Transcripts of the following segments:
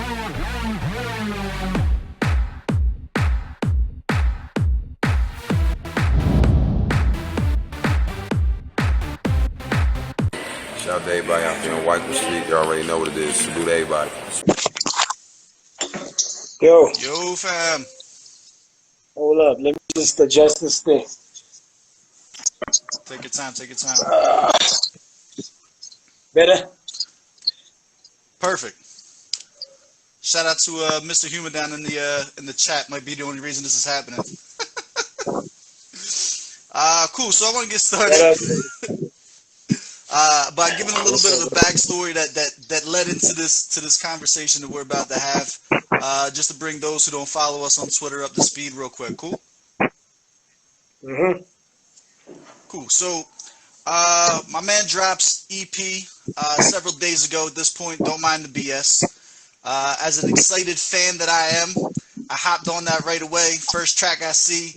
Shout out to everybody out there on White Street. You already know what it is. Salute to everybody. Yo. Yo, fam. Hold up. Let me just adjust this thing. Take your time. Take your time. Better? Perfect. Shout out to Mr. Humor down in the chat. Might be the only reason this is happening. Cool. So I want to get started by giving a little bit of a backstory that led into this conversation that we're about to have. Just to bring those who don't follow us on Twitter up to speed real quick. Cool? Mm-hmm. Cool. So my man drops EP several days ago at this point. Don't mind the BS. As an excited fan that I am, I hopped on that right away. First track I see,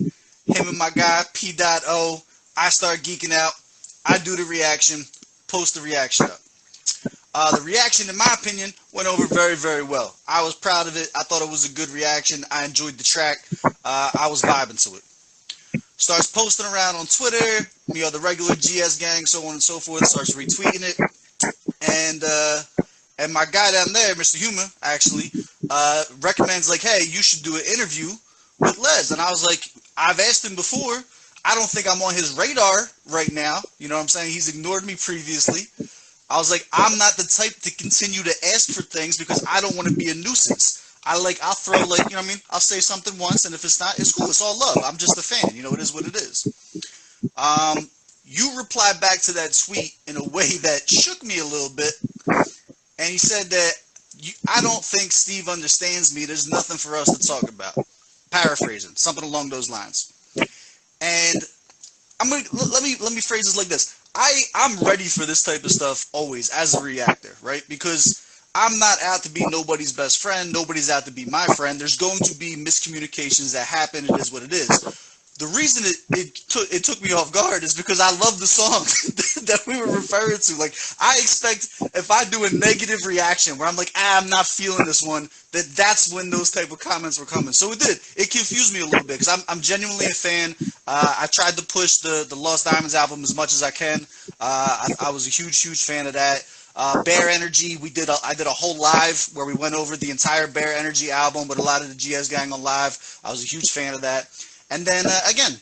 him and my guy, P.O. I start geeking out. I do the reaction, post the reaction up. The reaction, in my opinion, went over very, very well. I was proud of it. I thought it was a good reaction. I enjoyed the track. I was vibing to it. Starts posting around on Twitter, the regular GS gang, so on and so forth, starts retweeting it. And my guy down there, Mr. Humor, actually, recommends, like, hey, you should do an interview with Les. And I was like, I've asked him before. I don't think I'm on his radar right now. You know what I'm saying? He's ignored me previously. I was like, I'm not the type to continue to ask for things because I don't want to be a nuisance. I'll throw, you know what I mean? I'll say something once, and if it's not, it's cool. It's all love. I'm just a fan. You know, it is what it is. You replied back to that tweet in a way that shook me a little bit. And he said that, I don't think Steve understands me. There's nothing for us to talk about. Paraphrasing, something along those lines. And let me phrase this like this. I'm ready for this type of stuff always as a reactor, right? Because I'm not out to be nobody's best friend. Nobody's out to be my friend. There's going to be miscommunications that happen. It is what it is. The reason it took me off guard is because I love the song that we were referring to. Like, I expect if I do a negative reaction where I'm like, I'm not feeling this one, that's when those type of comments were coming. So it did. It confused me a little bit because I'm genuinely a fan. I tried to push the Lost Diamonds album as much as I can. I was a huge fan of that. Bear Energy, I did a whole live where we went over the entire Bear Energy album with a lot of the GS gang on live. I was a huge fan of that. And then, again,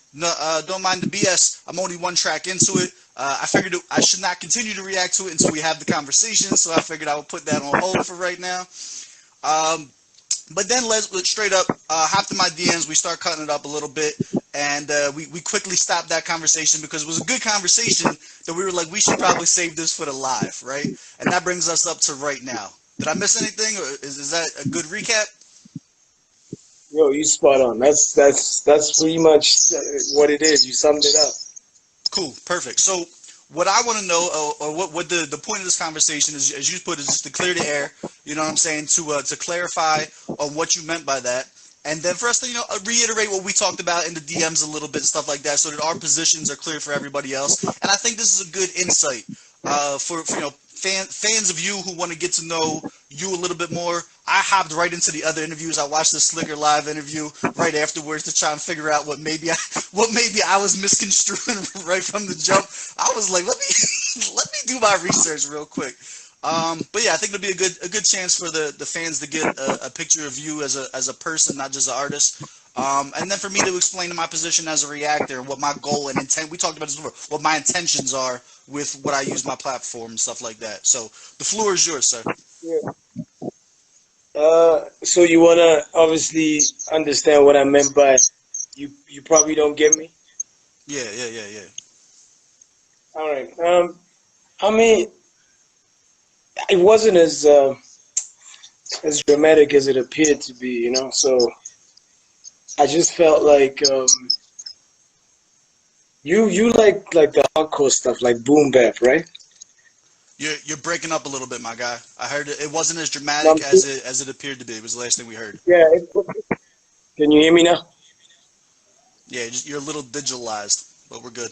don't mind the BS. I'm only one track into it. I figured I should not continue to react to it until we have the conversation, so I figured I would put that on hold for right now. But then let's straight up hopped in my DMs. We start cutting it up a little bit, and we quickly stopped that conversation because it was a good conversation that we were like, we should probably save this for the live, right? And that brings us up to right now. Did I miss anything, or is that a good recap? Yo, you spot on. That's pretty much what it is. You summed it up. Cool, perfect. So what I want to know, or what the point of this conversation is, as you put, is just to clear the air. You know what I'm saying? To clarify on what you meant by that, and then for us to reiterate what we talked about in the DMs a little bit and stuff like that, so that our positions are clear for everybody else. And I think this is a good insight for fans of you who want to get to know you a little bit more. I hopped right into the other interviews. I watched the Slicker live interview right afterwards to try and figure out what maybe I was misconstruing right from the jump. I was like, let me do my research real quick. But yeah, I think it'll be a good chance for the fans to get a picture of you as a person, not just an artist. And then for me to explain my position as a reactor, what my goal and intent, we talked about this before, what my intentions are with what I use my platform and stuff like that. So the floor is yours, sir. Yeah. So you want to obviously understand what I meant by you probably don't get me? Yeah. All right. I mean, it wasn't as dramatic as it appeared to be, you know. So I just felt like you like the hardcore stuff, like boom bap, right? You're breaking up a little bit, my guy. I heard it wasn't as dramatic as it appeared to be. It was the last thing we heard. Yeah. Can you hear me now? Yeah, you're a little digitalized, but we're good.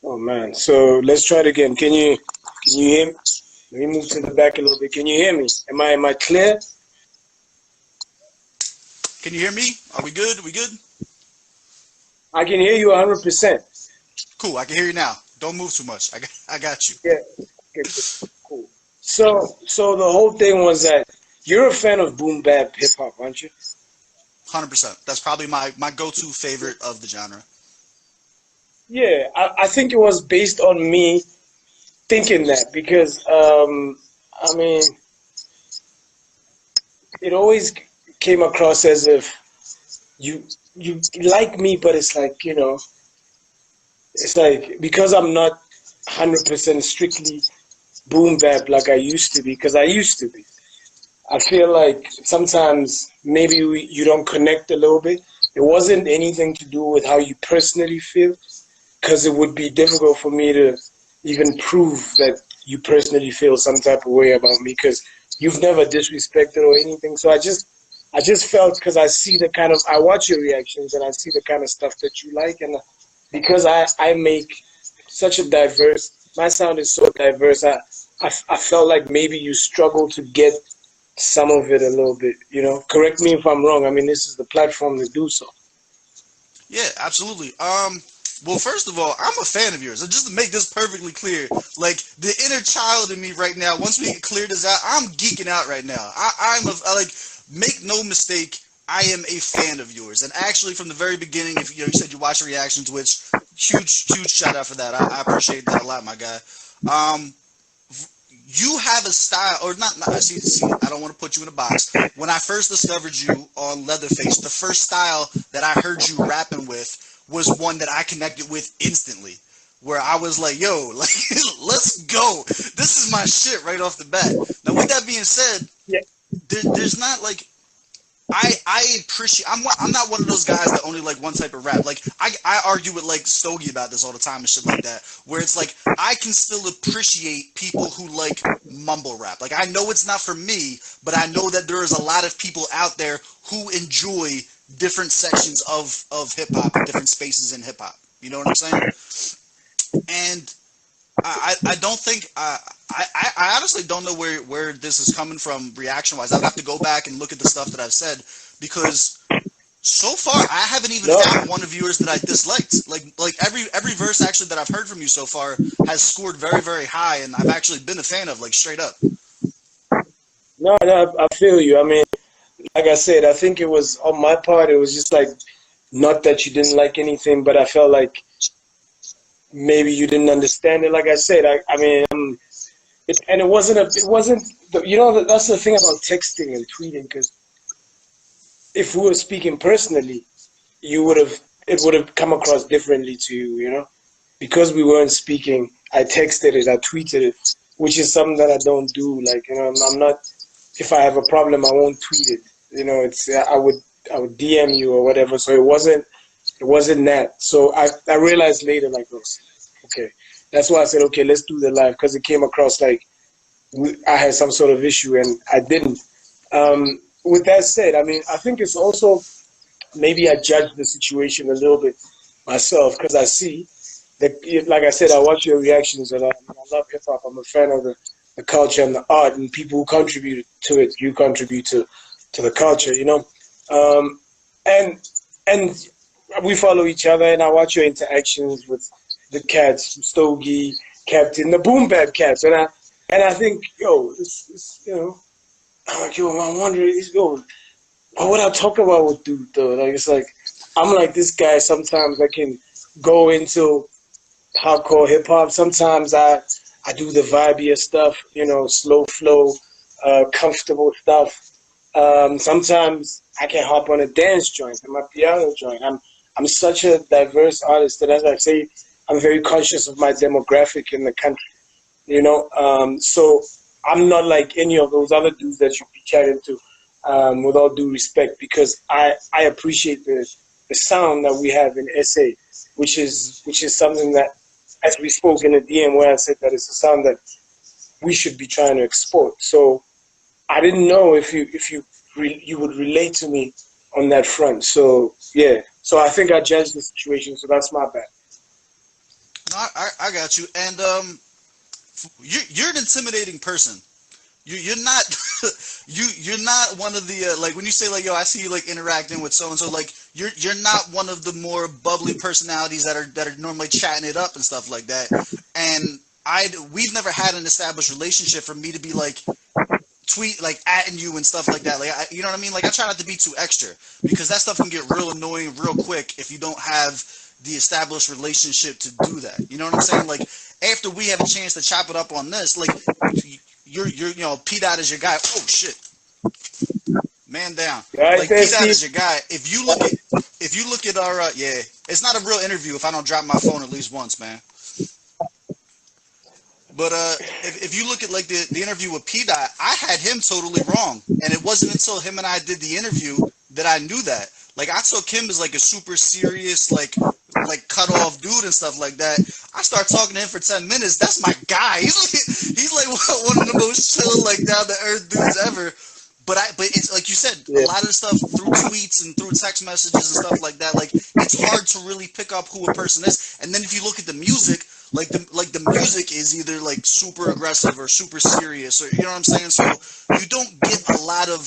Oh man. So let's try it again. Can you hear me? Let me move to the back a little bit. Can you hear me? Am I clear? Can you hear me? Are we good? We good? I can hear you 100%. Cool. I can hear you now. Don't move too much. I got you. Yeah. Okay, cool. So the whole thing was that you're a fan of boom bap hip hop, aren't you? 100%. That's probably my go-to favorite of the genre. Yeah, I think it was based on me thinking that because I mean it always came across as if you like me, but it's like it's like because I'm not 100% strictly boom bap like I used to be because I used to be. I feel like sometimes maybe you don't connect a little bit. It wasn't anything to do with how you personally feel, because it would be difficult for me to even prove that you personally feel some type of way about me because you've never disrespected or anything. So I just felt because I watch your reactions and I see the kind of stuff that you like, and because I make such a diverse, my sound is so diverse. I felt like maybe you struggle to get some of it a little bit. Correct me if I'm wrong. I mean, this is the platform to do so. Yeah, absolutely. Well, first of all, I'm a fan of yours. And just to make this perfectly clear, like the inner child in me right now, once we clear this out, I'm geeking out right now. Make no mistake, I am a fan of yours. And actually, from the very beginning, if you said you watch reactions, which huge shout out for that. I appreciate that a lot, my guy. Um, you have a style, or not. See, I don't want to put you in a box. When I first discovered you on Leatherface, the first style that I heard you rapping with was one that I connected with instantly, where I was like, "Yo, like, let's go. This is my shit right off the bat." Now, with that being said, Yeah. there's not like I appreciate. I'm not one of those guys that only like one type of rap. Like I argue with like Stogie about this all the time and shit like that. Where it's like I can still appreciate people who like mumble rap. Like I know it's not for me, but I know that there is a lot of people out there who enjoy different sections of hip hop and different spaces in hip hop. You know what I'm saying? And I don't think I honestly don't know where this is coming from reaction wise. I'll have to go back and look at the stuff that I've said because so far I haven't even No. found one of yours that I disliked. Like every verse actually that I've heard from you so far has scored very high, and I've actually been a fan of, like, straight up. No, no, I feel you. I mean, like I said, I think it was on my part. It was just like not that you didn't like anything, but I felt like maybe you didn't understand it. Like I said, I mean, and it wasn't. That's the thing about texting and tweeting. Because if we were speaking personally, it would have come across differently to you. Because we weren't speaking. I texted it, I tweeted it, which is something that I don't do. Like I'm not. If I have a problem, I won't tweet it. It's I would DM you or whatever. So it wasn't that. So I realized later, like, oh, okay, that's why I said, okay, let's do the live because it came across like I had some sort of issue and I didn't. With that said, I mean, I think it's also maybe I judge the situation a little bit myself because I see that, like I said, I watch your reactions and I love hip hop. I'm a fan of the culture and the art and people who contribute to it. You contribute to the culture, and and we follow each other and I watch your interactions with the cats, Stogie, Captain, the Boom Bap cats, and I think, yo, I'm like, yo, I'm wondering, yo, what would I talk about with dude though? Like it's like I'm like this guy. Sometimes I can go into hardcore hip hop. Sometimes I do the vibier stuff, slow flow, comfortable stuff. Sometimes I can hop on a dance joint and my piano joint. I'm such a diverse artist that, as I say, I'm very conscious of my demographic in the country. So I'm not like any of those other dudes that you be chatting to. With all due respect, because I appreciate the sound that we have in SA, which is something that, as we spoke in the DM, where I said that it's a sound that we should be trying to export. So I didn't know if you would relate to me on that front. So yeah, so I think I judged the situation. So that's my bad. No, I got you. And you're an intimidating person. You're not you're not one of the like when you say like yo I see you like interacting with so and so like you're not one of the more bubbly personalities that are normally chatting it up and stuff like that. And we've never had an established relationship for me to be like tweet like atting you and stuff like that. Like you know what I mean? Like I try not to be too extra because that stuff can get real annoying real quick if you don't have the established relationship to do that. You know what I'm saying? Like after we have a chance to chop it up on this, like you're you know P Dot is your guy. Oh shit, man down. Right Like there, P Dot is Steve. your guy. If you look at our yeah, it's not a real interview if I don't drop my phone at least once, man. But if you look at like the interview with P Dot, I had him totally wrong, and it wasn't until him and I did the interview that I knew that. Like I took him as like a super serious like cut off dude and stuff like that. I start talking to him for 10 minutes. That's my guy. He's like one of the most chill like down to earth dudes ever. But it's like you said, a Yeah. lot of the stuff through tweets and through text messages and stuff like that. Like it's hard to really pick up who a person is. And then if you look at the music, like the music is either like super aggressive or super serious, or you know what I'm saying. So you don't get a lot of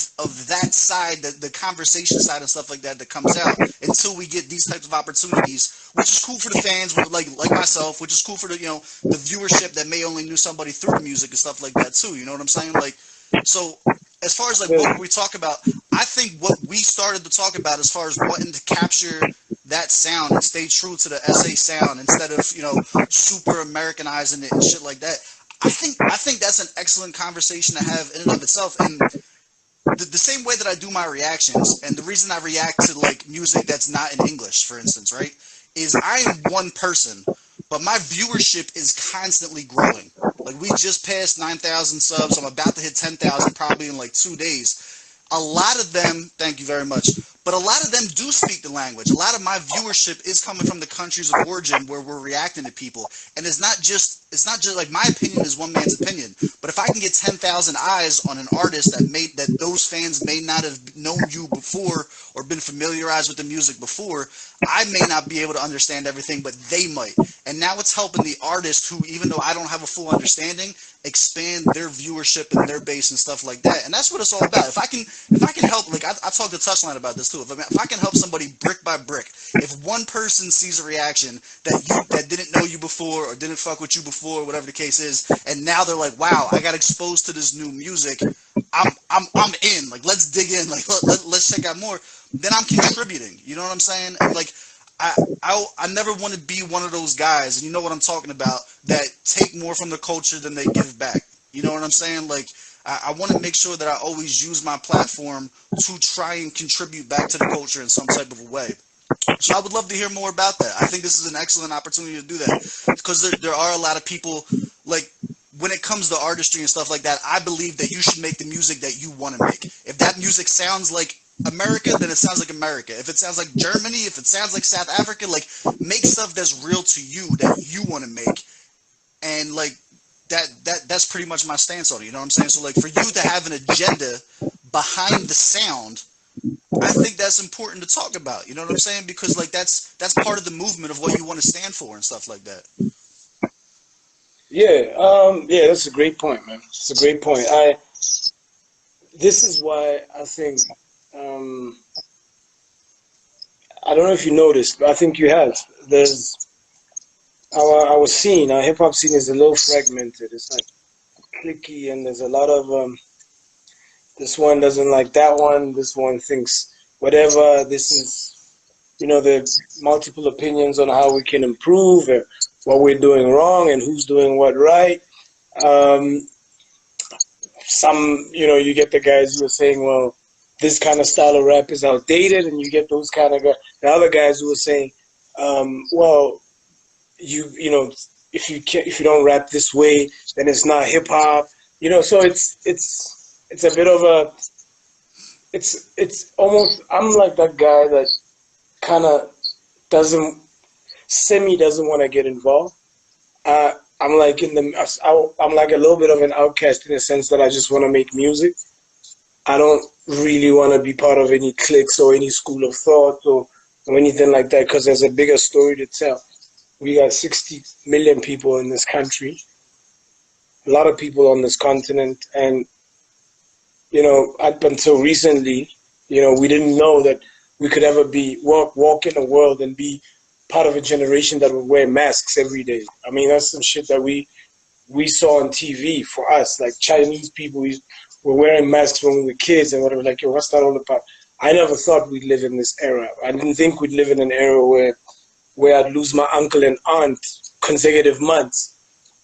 that side, the conversation side and stuff like that comes out until we get these types of opportunities, which is cool for the fans, like myself, which is cool for the the viewership that may only knew somebody through the music and stuff like that too. You know what I'm saying? Like so. As far as like what we talk about, I think what we started to talk about as far as wanting to capture that sound and stay true to the SA sound instead of super Americanizing it and shit like that. I think that's an excellent conversation to have in and of itself. And the same way that I do my reactions, and the reason I react to like music that's not in English, for instance, right, is I am one person, but my viewership is constantly growing. Like we just passed 9,000 subs. I'm about to hit 10,000 probably in like 2 days. A lot of them, thank you very much, but a lot of them do speak the language. A lot of my viewership is coming from the countries of origin where we're reacting to people. And it's not just like my opinion is one man's opinion. But if I can get 10,000 eyes on an artist that those fans may not have known you before or been familiarized with the music before, I may not be able to understand everything, but they might. And now it's helping the artist who, even though I don't have a full understanding, expand their viewership and their base and stuff like that. And that's what it's all about. If I can help, like I talked to Touchline about this too. If I can help somebody brick by brick, if one person sees a reaction that didn't know you before or didn't fuck with you before, whatever the case is, and now they're like, wow, I got exposed to this new music. I'm in. Like let's dig in. Like let's check out more. Then I'm contributing. You know what I'm saying? And like I never want to be one of those guys, and you know what I'm talking about, that take more from the culture than they give back. You know what I'm saying? Like I want to make sure that I always use my platform to try and contribute back to the culture in some type of a way. So I would love to hear more about that. I think this is an excellent opportunity to do that because there are a lot of people, like when it comes to artistry and stuff like that, I believe that you should make the music that you want to make. If that music sounds like America, then it sounds like America. If it sounds like Germany, if it sounds like South Africa, like make stuff that's real to you that you want to make. And like that's pretty much my stance on it. You know what I'm saying? So like for you to have an agenda behind the sound, I think that's important to talk about. You know what I'm saying? Because like that's part of the movement of what you want to stand for and stuff like that. Yeah, yeah, that's a great point, man. It's a great point. This is why I think, um, I don't know if you noticed, but I think you have. There's our scene, our hip hop scene is a little fragmented. It's like clicky, and there's a lot of this one doesn't like that one. This one thinks whatever. This is, the multiple opinions on how we can improve or what we're doing wrong and who's doing what right. Um, you get the guys who are saying, well, this kind of style of rap is outdated, and you get those kind of guys, the other guys who are saying, well, if you don't rap this way, then it's not hip hop. So it's a bit of a it's almost, I'm like that guy that kind of doesn't doesn't want to get involved. I'm like I'm like a little bit of an outcast in the sense that I just want to make music. I don't really want to be part of any cliques or any school of thought or anything like that, because there's a bigger story to tell. We got 60 million people in this country. a lot of people on this continent, and you know, up until recently, you know, we didn't know that we could ever be walk in the world and be part of a generation that would wear masks every day. I mean, that's some shit that we saw on TV for us. Like Chinese people were wearing masks when we were kids and whatever. Like, yo, what's that all about? I never thought we'd live in this era. I didn't think we'd live in an era where I'd lose my uncle and aunt consecutive months.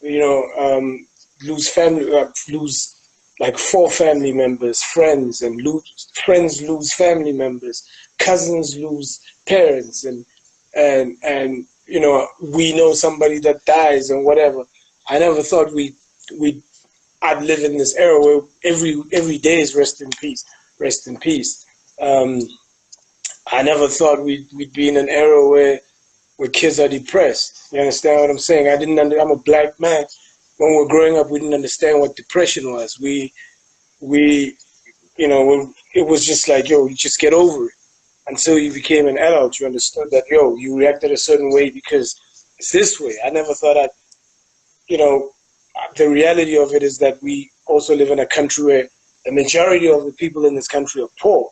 You know, lose like 4 family members, friends, and friends lose family members, cousins lose parents, and you know, we know somebody that dies and whatever. I never thought we I'd live in this era where every day is rest in peace, rest in peace. Um, I never thought we'd be in an era where kids are depressed. You understand what I'm saying? I'm a black man. When we were growing up, we didn't understand what depression was. We, you know, it was just like, yo, you just get over it. Until you became an adult, you understood that, yo, you reacted a certain way because it's this way. I never thought you know, the reality of it is that we also live in a country where the majority of the people in this country are poor.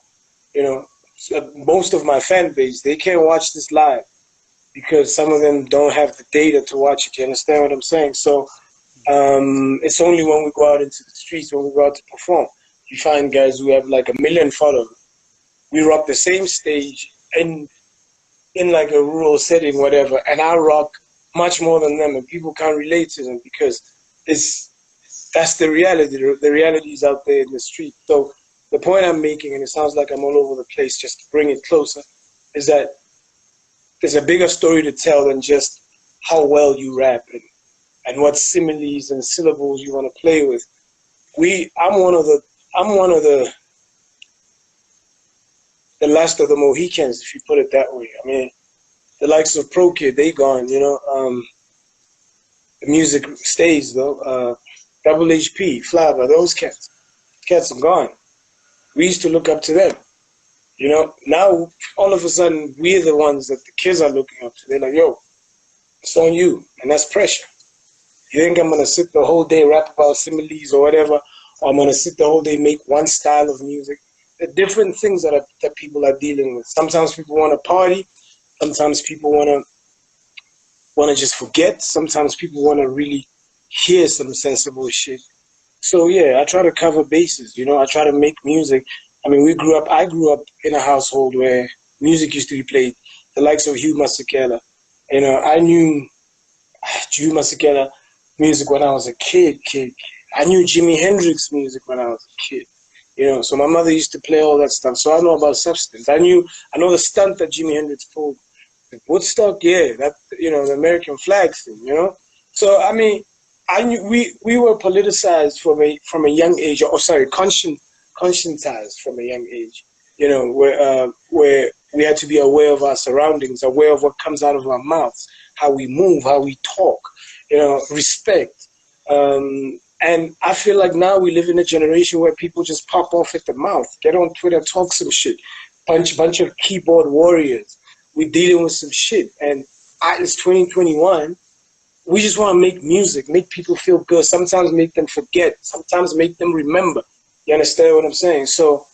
You know, so most of my fan base, they can't watch this live because some of them don't have the data to watch it. You understand what I'm saying? So it's only when we go out into the streets, when we go out to perform, you find guys who have like 1 million followers. We rock the same stage in like a rural setting, whatever, and I rock much more than them, and people can't relate to them because it's that's the reality. The reality is out there in the street. So the point I'm making, and it sounds like I'm all over the place, just to bring it closer, is that there's a bigger story to tell than just how well you rap and what similes and syllables you want to play with. I'm one of the last of the Mohicans, if you put it that way. I mean, the likes of Pro Kid, they gone, you know. The music stays though. Double HP, Flava, those cats are gone. We used to look up to them, you know. Now all of a sudden we're the ones that the kids are looking up to. They're like, yo, it's on you, and that's pressure. You think I'm gonna sit the whole day rap about similes or whatever, or I'm gonna sit the whole day make one style of music? The different things that people are dealing with. Sometimes people want to party. Sometimes people want to just forget. Sometimes people want to really hear some sensible shit. So yeah, I try to cover bases. You know, I try to make music. I mean, I grew up in a household where music used to be played. The likes of Hugh Masekela. You know, I knew Hugh Masekela music when I was a kid. I knew Jimi Hendrix music when I was a kid. You know, so my mother used to play all that stuff. So I know about substance. I know the stunt that Jimi Hendrix pulled. Woodstock, yeah, that, you know, the American flag thing, you know. So I mean, I knew we were politicized from a young age, or sorry, conscientized from a young age. You know, where we had to be aware of our surroundings, aware of what comes out of our mouths, how we move, how we talk. You know, respect. And I feel like now we live in a generation where people just pop off at the mouth, get on Twitter, talk some shit, bunch of keyboard warriors. We're dealing with some shit, and it's 2021. We just want to make music, make people feel good. Sometimes make them forget. Sometimes make them remember. You understand what I'm saying? So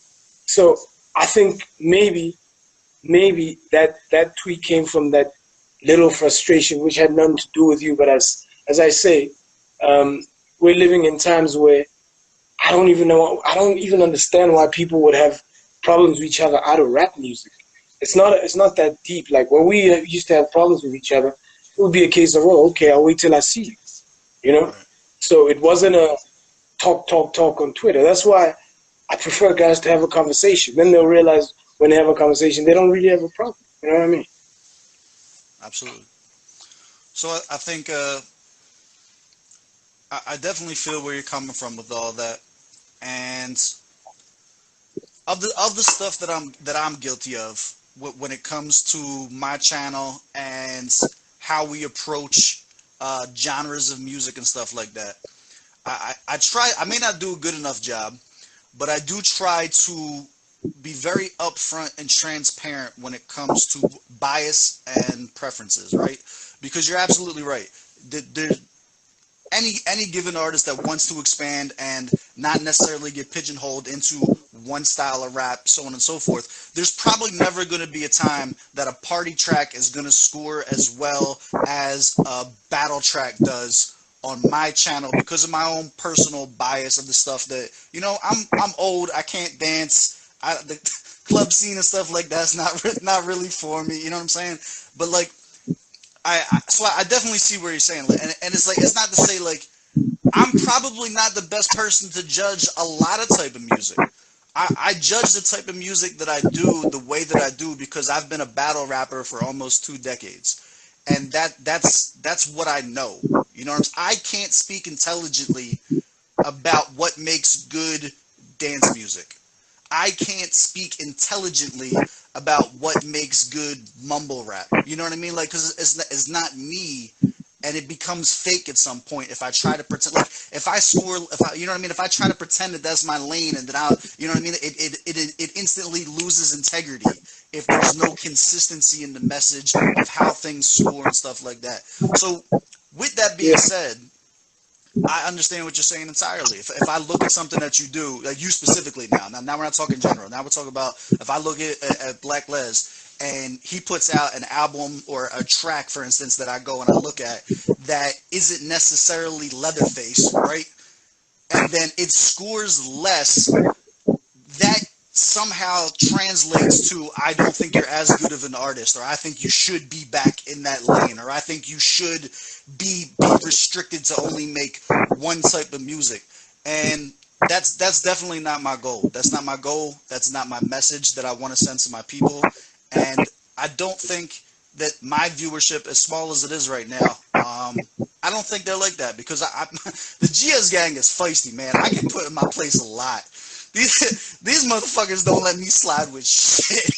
I think maybe that tweet came from that little frustration, which had nothing to do with you. But as I say, we're living in times where I don't even understand why people would have problems with each other out of rap music. It's not that deep. Like when we used to have problems with each other, it would be a case of, oh, okay, I'll wait till I see you, you know. Right. So it wasn't a talk on Twitter. That's why I prefer guys to have a conversation. Then they'll realize when they have a conversation, they don't really have a problem. You know what I mean? Absolutely. So I think I definitely feel where you're coming from with all that, and of the stuff that I'm guilty of when it comes to my channel and how we approach genres of music and stuff like that. I try. I may not do a good enough job, but I do try to be very upfront and transparent when it comes to bias and preferences, right? Because you're absolutely right. There, any given artist that wants to expand and not necessarily get pigeonholed into one style of rap, so on and so forth, there's probably never going to be a time that a party track is going to score as well as a battle track does on my channel because of my own personal bias of the stuff that, you know, I'm old, I can't dance, the club scene and stuff like that's not really for me, you know what I'm saying? But like so I definitely see where you're saying, and it's like, it's not to say like I'm probably not the best person to judge a lot of type of music. I judge the type of music that I do the way that I do because I've been a battle rapper for almost 2 decades, and that's what I know. You know what I'm saying? I can't speak intelligently about what makes good dance music. I can't speak intelligently about what makes good mumble rap. You know what I mean? Like, because it's not me, and it becomes fake at some point if I try to pretend. Like, if I score, you know what I mean? If I try to pretend that that's my lane and that you know what I mean? It instantly loses integrity if there's no consistency in the message of how things score and stuff like that. So, with that being said, I understand what you're saying entirely. If I look at something that you do, like you specifically now we're not talking general. Now we're talking about if I look at Blaklez and he puts out an album or a track, for instance, that I go and I look at that isn't necessarily Leatherface, right? And then it scores less, that somehow translates to I don't think you're as good of an artist, or I think you should be back in that lane, or I think you should be restricted to only make one type of music. And that's definitely not my goal. That's not my goal. That's not my message that I want to send to my people. And I don't think that my viewership, as small as it is right now, I don't think they're like that because the GS gang is feisty, man. I get put in my place a lot. These motherfuckers don't let me slide with shit.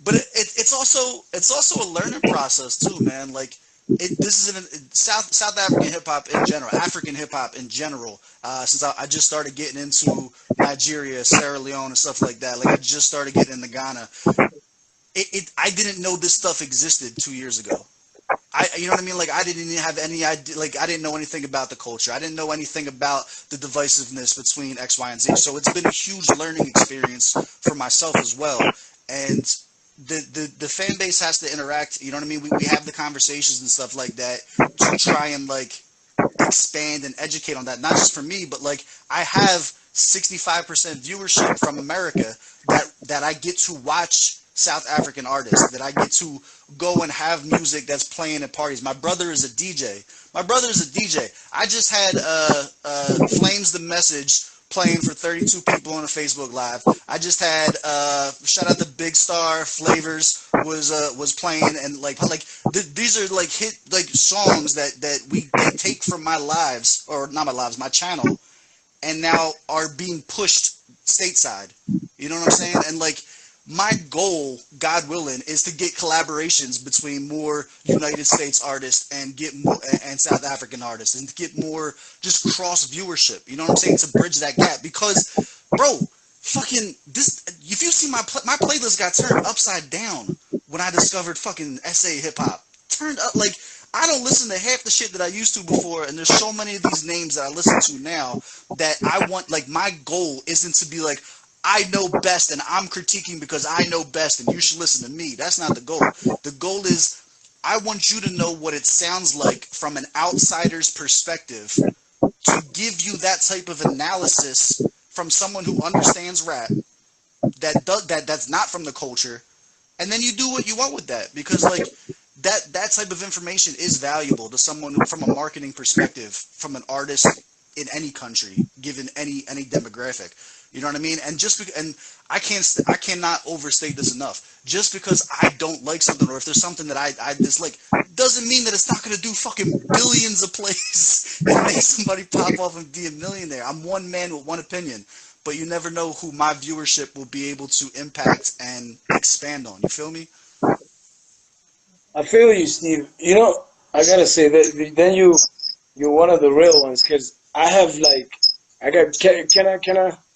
But it's also a learning process too, man. Like this is South African hip hop in general, African hip hop in general. Since I just started getting into Nigeria, Sierra Leone, and stuff like that. Like I just started getting into Ghana. I didn't know this stuff existed 2 years ago. You know what I mean? Like I didn't even have any idea. Like I didn't know anything about the culture. I didn't know anything about the divisiveness between X, Y, and Z. So it's been a huge learning experience for myself as well. And the fan base has to interact. You know what I mean? We have the conversations and stuff like that to try and like expand and educate on that. Not just for me, but like I have 65% viewership from America that I get to watch South African artists, that I get to go and have music that's playing at parties. My brother is a DJ. I just had Flames the Message playing for 32 people on a Facebook Live. I just had shout out to Big Star Flavors was playing, and these are like hit like songs that they take from my lives, or not my lives, my channel, and now are being pushed stateside. You know what I'm saying? And like my goal, God willing, is to get collaborations between more United States artists and get more and South African artists, and to get more just cross viewership. You know what I'm saying? To bridge that gap, because, bro, fucking this. If you see my playlist got turned upside down when I discovered fucking SA hip hop. Turned up like. I don't listen to half the shit that I used to before, and there's so many of these names that I listen to now that I want, like, my goal isn't to be like, I know best and I'm critiquing because I know best and you should listen to me. That's not the goal. The goal is I want you to know what it sounds like from an outsider's perspective, to give you that type of analysis from someone who understands rap, that's not from the culture, and then you do what you want with that, because like that type of information is valuable to someone from a marketing perspective, from an artist in any country, given any demographic. You know what I mean? And and I cannot overstate this enough. Just because I don't like something, or if there's something that I dislike, doesn't mean that it's not going to do fucking billions of plays and make somebody pop off and be a millionaire. I'm one man with one opinion, but you never know who my viewership will be able to impact and expand on. You feel me? I feel you, Steve. You know, I gotta say that then you're one of the real ones, because I have like I got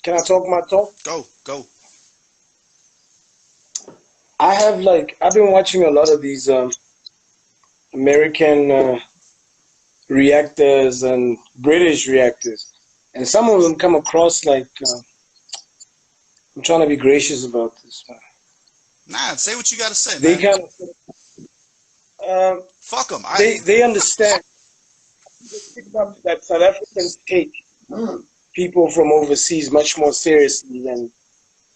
can I talk my talk? Go. I have like I've been watching a lot of these American reactors and British reactors, and some of them come across like I'm trying to be gracious about this, man. Nah, say what you got to say, They man. kind of Fuck them. they understand that South Africans take people from overseas much more seriously than,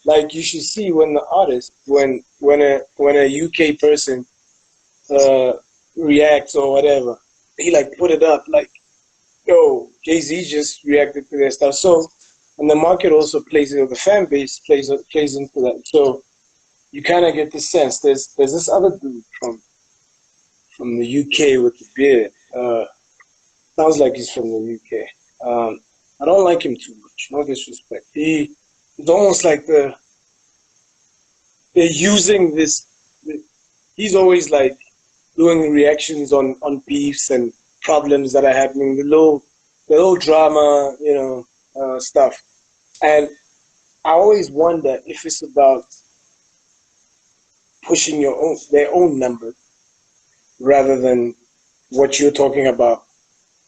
like, you should see when the artist when a UK person uh, reacts or whatever, he like put it up like, yo, Jay-Z just reacted to their stuff. So, and the market also plays it, the fan base plays into that. So you kind of get the sense. There's this other dude from the UK with the beard. Sounds like he's from the UK. I don't like him too much. No disrespect. It's almost like they're using this. He's always like doing reactions on beefs and problems that are happening, the little drama, stuff. And I always wonder if it's about pushing their own number rather than what you're talking about,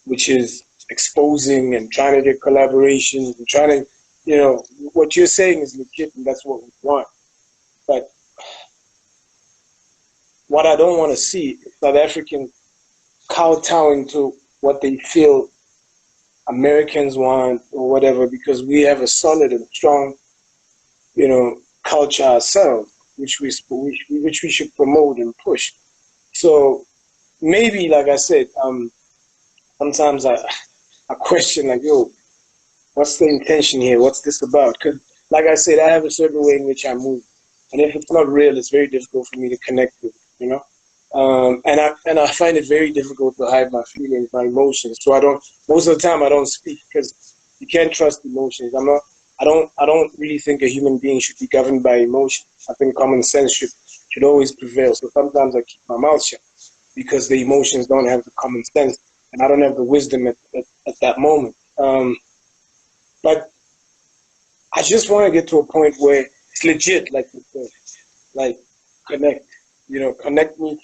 which is exposing and trying to get collaborations and trying to, what you're saying is legit and that's what we want. But what I don't want to see is South African kowtowing to what they feel Americans want or whatever, because we have a solid and strong, culture ourselves, which we should promote and push. So maybe, like I said, sometimes I question, like, yo, what's the intention here? What's this about? Because, like I said, I have a certain way in which I move, and if it's not real, it's very difficult for me to connect with, and I find it very difficult to hide my feelings, my emotions. So I don't. Most of the time, I don't speak because you can't trust emotions. I don't really think a human being should be governed by emotion. I think common sense should always prevail. So sometimes I keep my mouth shut because the emotions don't have the common sense, and I don't have the wisdom at that moment. But I just want to get to a point where it's legit, like you said, like connect, connect me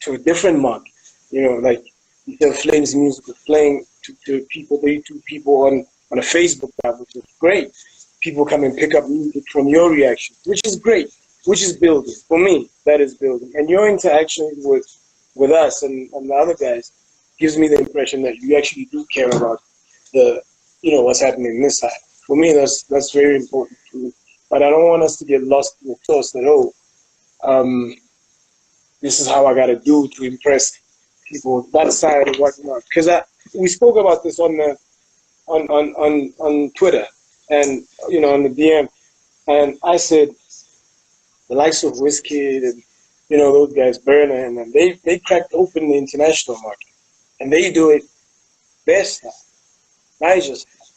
to a different market, like you said, Flames music is playing to people, 32 people on a Facebook app, which is great. People come and pick up music from your reactions, which is great, which is building. For me, that is building. And your interaction with us and the other guys gives me the impression that you actually do care about what's happening in this side. For me, that's very important to me. But I don't want us to get lost in the sauce that, this is how I got to do to impress people that side or whatnot. Because we spoke about this on Twitter and on the DM, and I said the likes of Wizkid and those guys, Burner, and them, they cracked open the international market, and they do it best now, Niger style,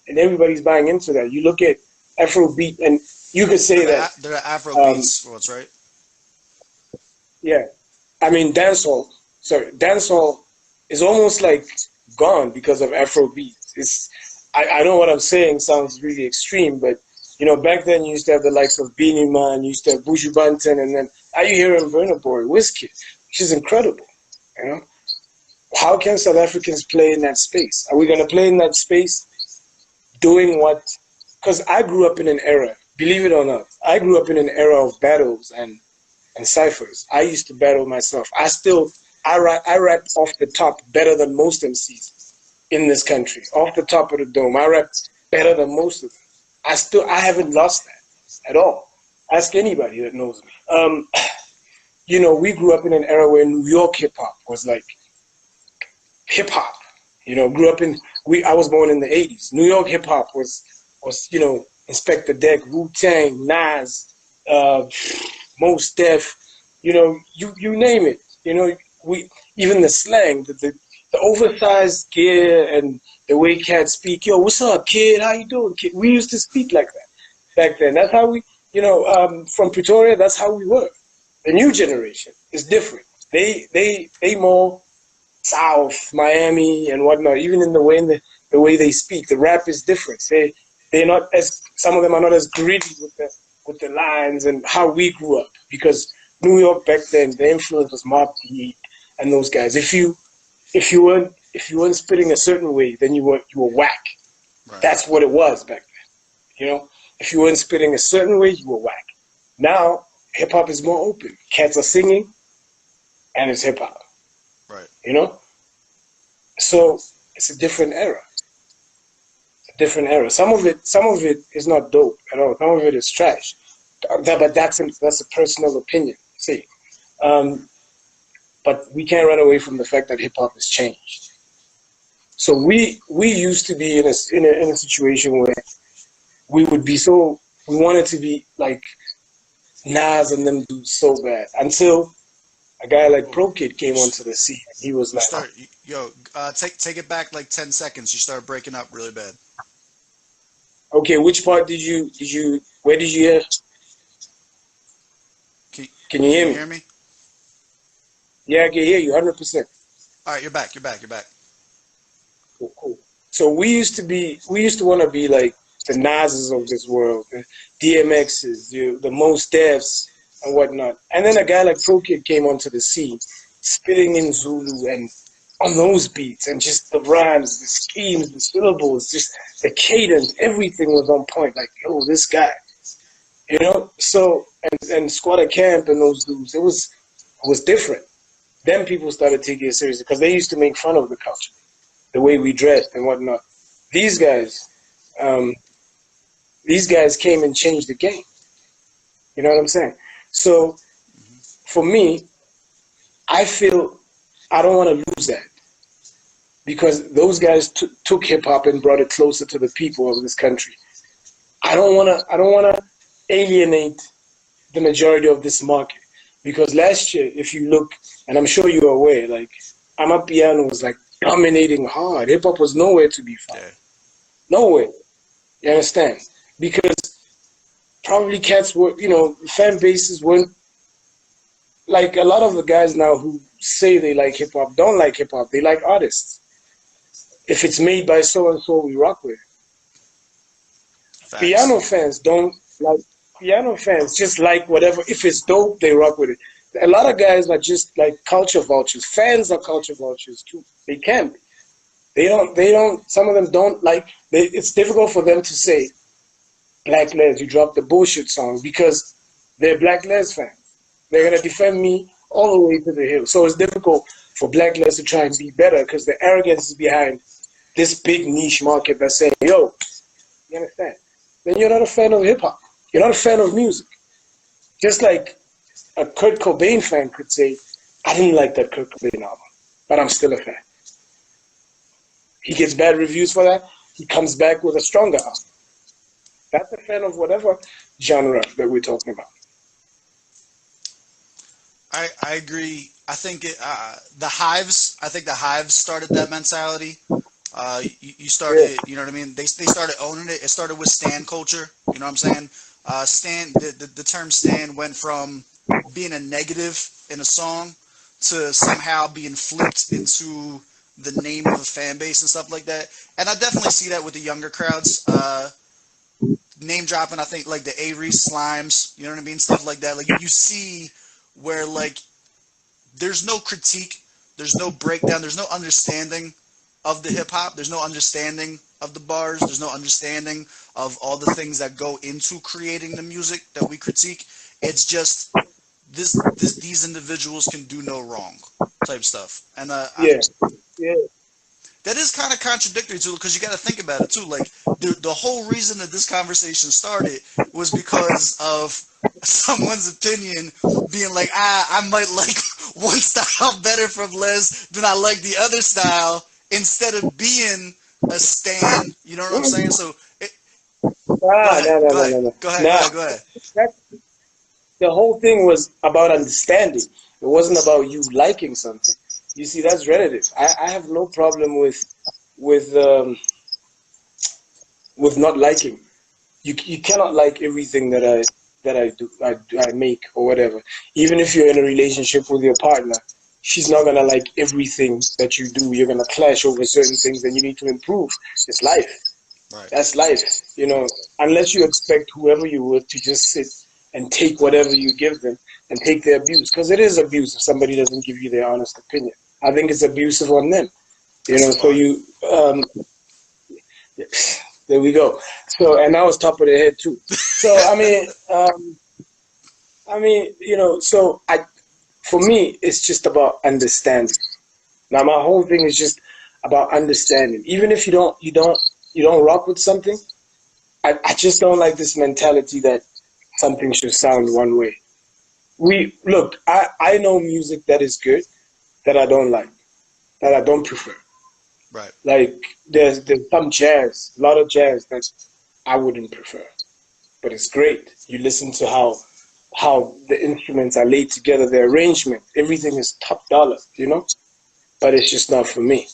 and everybody's buying into that. You look at Afrobeat, and you could say that they're Afrobeats, worlds, right? yeah, I mean dancehall is almost like gone because of Afrobeat. I know what I'm saying sounds really extreme, but back then you used to have the likes of Beanie Man, you used to have Buju Banton, and then now you hear in Burna Boy, Wizkid, which is incredible. How can South Africans play in that space? Are we going to play in that space doing what? Because I grew up in an era, believe it or not, I grew up in an era of battles and ciphers. I used to battle myself. I rap off the top better than most MCs in this country. Off the top of the dome, I rap better than most of them. I haven't lost that at all. Ask anybody that knows me. We grew up in an era where New York hip hop was like hip hop. I was born in the 80s. New York hip hop was Inspector Deck, Wu-Tang, Nas, Mos Def, you name it. We even the slang, the oversized gear and the way cats speak. Yo, what's up, kid? How you doing, kid? We used to speak like that back then. That's how we, from Pretoria. That's how we were. The new generation is different. They more South, Miami, and whatnot. Even in the way they speak, the rap is different. They're not as, some of them are not as gritty with the lines and how we grew up, because New York back then, the influence was Mobb Deep and those guys. If you if you weren't spitting a certain way, then you were whack. Right. That's what it was back then. You know, if you weren't spitting a certain way, you were whack. Now hip hop is more open. Cats are singing, and it's hip hop. Right. You know, so it's a different era. It's a different era. Some of it is not dope at all. Some of it is trash. But that's a personal opinion. See, um, but we can't run away from the fact that hip hop has changed. So we used to be in a situation where we wanted to be like Nas and them dudes so bad until a guy like Pro Kid came onto the scene. He was You like, start, yo, take it back like 10 seconds. You start breaking up really bad. okay, which part where did you hear? Can you hear me? Hear me? Yeah, I can hear you 100%. All right, you're back. You're back. You're back. Cool, cool. So we used to want to be like the Nas's of this world, the DMX's, the Most Defs and whatnot. And then a guy like Pro Kid came onto the scene, spitting in Zulu and on those beats, and just the rhymes, the schemes, the syllables, just the cadence, everything was on point. Like, yo, this guy, you know. So and Squatter Camp and those dudes, it was different. Then people started taking it seriously because they used to make fun of the culture, the way we dressed and whatnot. These guys, um, these guys came and changed the game. You know what I'm saying? So for me, I feel I don't want to lose that because those guys took hip hop and brought it closer to the people of this country. I don't want to. I don't want to alienate the majority of this market because last year, if you look, and I'm sure you're aware, like Amapiano was like dominating hard. Hip hop was nowhere to be found. Yeah. Nowhere. You understand? Because probably cats were, fan bases weren't like a lot of the guys now who say they like hip hop don't like hip hop. They like artists. If it's made by so and so, we rock with it. Facts. Piano fans don't like piano fans just like whatever. If it's dope, they rock with it. A lot of guys are just like culture vultures. Fans are culture vultures too. They can be. They don't. Some of them don't like. It's difficult for them to say, Blaklez, you dropped the bullshit song because they're Blaklez fans. They're gonna defend me all the way to the hill. So it's difficult for Blaklez to try and be better because the arrogance is behind this big niche market that's saying, yo, you understand? Then you're not a fan of hip hop. You're not a fan of music. Just like a Kurt Cobain fan could say, I didn't like that Kurt Cobain album, but I'm still a fan. He gets bad reviews for that. He comes back with a stronger album. That's a fan of whatever genre that we're talking about. I agree. I think the Hives. I think the Hives started that mentality. You started. You know what I mean? They started owning it. It started with stan culture. You know what I'm saying? Stan. The term stan went from being a negative in a song to somehow being flipped into the name of a fan base and stuff like that. And I definitely see that with the younger crowds. Name dropping, I think, like the A-Reese Slimes, you know what I mean? Stuff like that. Like, you see where, like, there's no critique, there's no breakdown, there's no understanding of the hip-hop, there's no understanding of the bars, there's no understanding of all the things that go into creating the music that we critique. It's just these individuals can do no wrong type stuff. And Yeah. that is kind of contradictory too, because you got to think about it too. Like the whole reason that this conversation started was because of someone's opinion being like, I might like one style better from Les than I like the other style, instead of being a stan. You know what I'm saying? So go ahead. No. Go ahead. That, the whole thing was about understanding. It wasn't about you liking something. You see, that's relative. I have no problem with not liking. You cannot like everything that I do I make or whatever. Even if you're in a relationship with your partner, she's not gonna like everything that you do. You're gonna clash over certain things, and you need to improve. It's life. Right. That's life. Unless you expect whoever you with to just sit and take whatever you give them and take their abuse, because it is abuse if somebody doesn't give you their honest opinion. I think it's abusive on them. You know, so you there we go. So, and that was top of the head too. So I mean, you know, so for me, it's just about understanding. Now, my whole thing is just about understanding. Even if you don't rock with something, I just don't like this mentality that something should sound one way. I know music that is good that I don't like, that I don't prefer. Right. Like there's some jazz, a lot of jazz that I wouldn't prefer, but it's great. You listen to how the instruments are laid together, the arrangement, everything is top dollar, you know. But it's just not for me.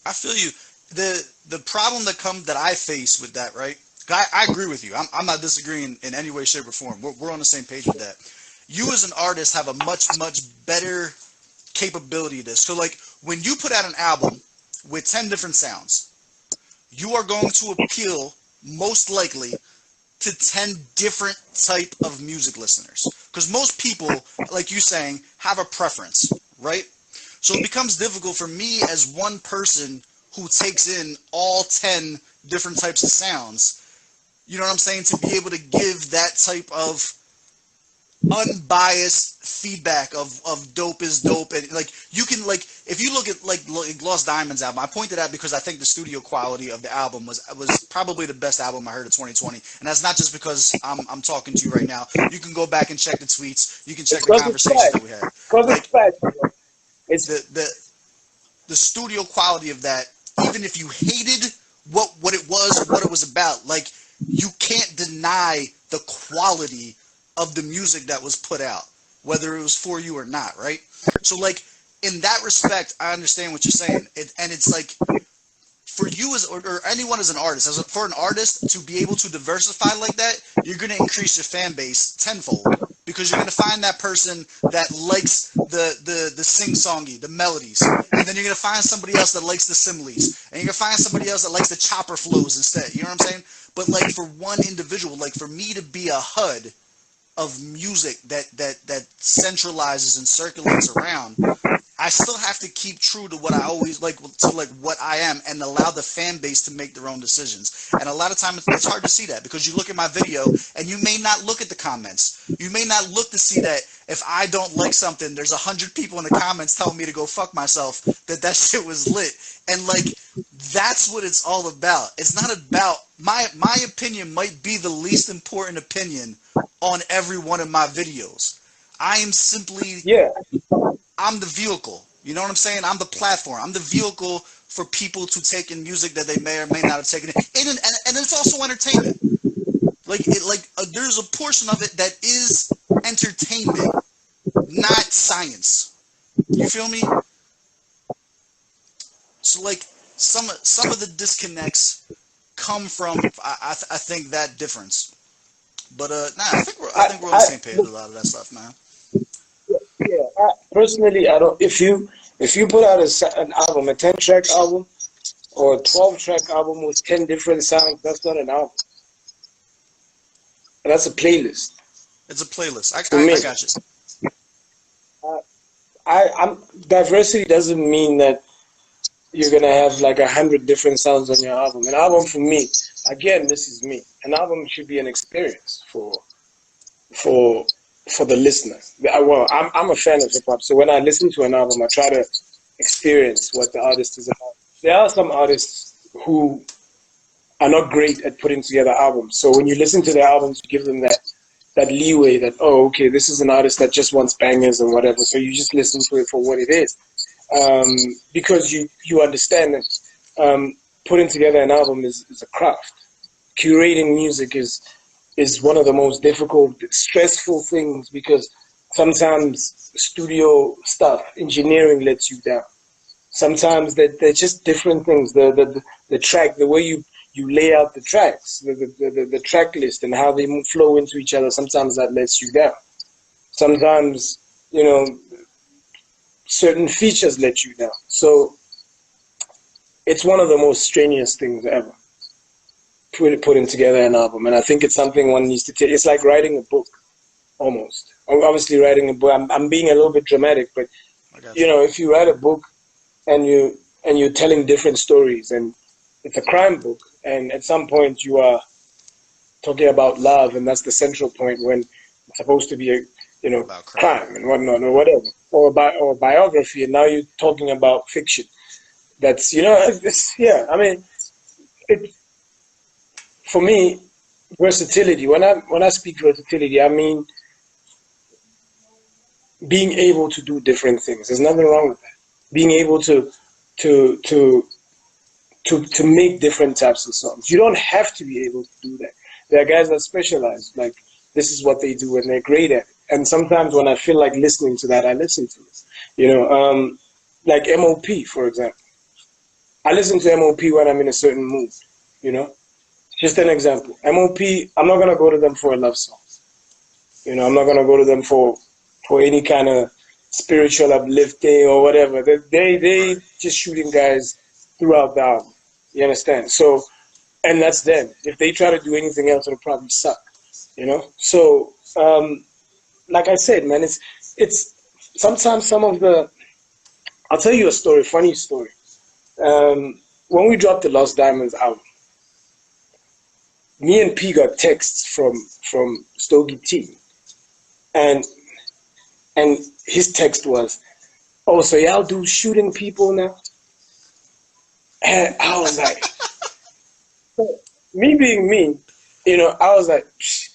I feel you. The problem that I face with that, right? I agree with you. I'm not disagreeing in any way, shape, or form. We're on the same page with that. You as an artist have a much better capability of this. So like when you put out an album with 10 different sounds, you are going to appeal most likely to 10 different type of music listeners. Because most people, like you saying, have a preference, right? So it becomes difficult for me as one person who takes in all 10 different types of sounds, you know what I'm saying, to be able to give that type of unbiased feedback of dope is dope. And like you can, like if you look at like Lost Diamonds album, I pointed out because I think the studio quality of the album was probably the best album I heard of 2020. And that's not just because I'm talking to you right now. You can go back and check the tweets, you can check It's the because it's conversations that fact. we had. Because it's Like fact. It's the studio quality of that, even if you hated what it was or what it was about, like you can't deny the quality of the music that was put out, whether it was for you or not, right? So like in that respect, I understand what you're saying. And it's like for you as or anyone as an artist, for an artist to be able to diversify like that, you're going to increase your fan base tenfold because you're going to find that person that likes the sing-songy, the melodies, and then you're going to find somebody else that likes the similes, and you're going to find somebody else that likes the chopper flows instead. You know what I'm saying? But like for one individual, like for me to be a HUD of music that centralizes and circulates around, I still have to keep true to what I always like, to like what I am, and allow the fan base to make their own decisions. And a lot of times it's hard to see that because you look at my video and you may not look at the comments. You may not look to see that if I don't like something, there's 100 people in the comments telling me to go fuck myself, that shit was lit. And like, that's what it's all about. It's not about my opinion might be the least important opinion on every one of my videos. I am simply, yeah. I'm the vehicle. You know what I'm saying? I'm the platform. I'm the vehicle for people to take in music that they may or may not have taken in. And it's also entertainment. There's a portion of it that is entertainment, not science. You feel me? So like some of the disconnects come from I think that difference. But I think we're on the same page with a lot of that stuff, man. Yeah, personally, I don't. If you put out an album, a 10-track album, or a 12-track album with 10 different sounds, that's not an album. That's a playlist. It's a playlist. I got you. Diversity doesn't mean that you're gonna have like 100 different sounds on your album. An album for me, again, this is me. An album should be an experience for the listener. Well, I'm a fan of hip hop, so when I listen to an album, I try to experience what the artist is about. There are some artists who are not great at putting together albums, so when you listen to their albums, you give them that leeway that, oh, okay, this is an artist that just wants bangers and whatever, so you just listen to it for what it is, because you understand that putting together an album is a craft. Curating music is one of the most difficult, stressful things because sometimes studio stuff, engineering lets you down. Sometimes they're just different things. The track, the way you lay out the tracks, the track list and how they flow into each other, sometimes that lets you down. Sometimes, you know, certain features let you down. So it's one of the most strenuous things ever. Putting together an album, and I think it's something one needs to take. It's like writing a book, almost. Obviously, writing a book. I'm being a little bit dramatic, but I got you you. know, if you write a book and you're telling different stories, and it's a crime book, and at some point you are talking about love, and that's the central point when it's supposed to be a, you know, About crime. crime and whatnot or whatever, or biography, and now you're talking about fiction. That's, you know, yeah. I mean, it for me, versatility. When I speak versatility, I mean being able to do different things. There's nothing wrong with that. Being able to to to make different types of songs. You don't have to be able to do that. There are guys that specialize, like this is what they do and they're great at it. And sometimes when I feel like listening to that, I listen to it. You know, like MOP, for example. I listen to MOP when I'm in a certain mood. You know, just an example. MOP, I'm not gonna go to them for a love song. You know, I'm not gonna go to them for any kind of spiritual uplifting or whatever. They Right. just shooting guys throughout the album. You understand? So, and that's them. If they try to do anything else, it'll probably suck. You know. So, like I said, man, it's sometimes some of the. I'll tell you a story, funny story. When we dropped the Lost Diamonds album, me and P got texts from Stogie T, and and his text was, "Oh, so y'all do shooting people now?" And I was like, me being me, you know, I was like, "Psh,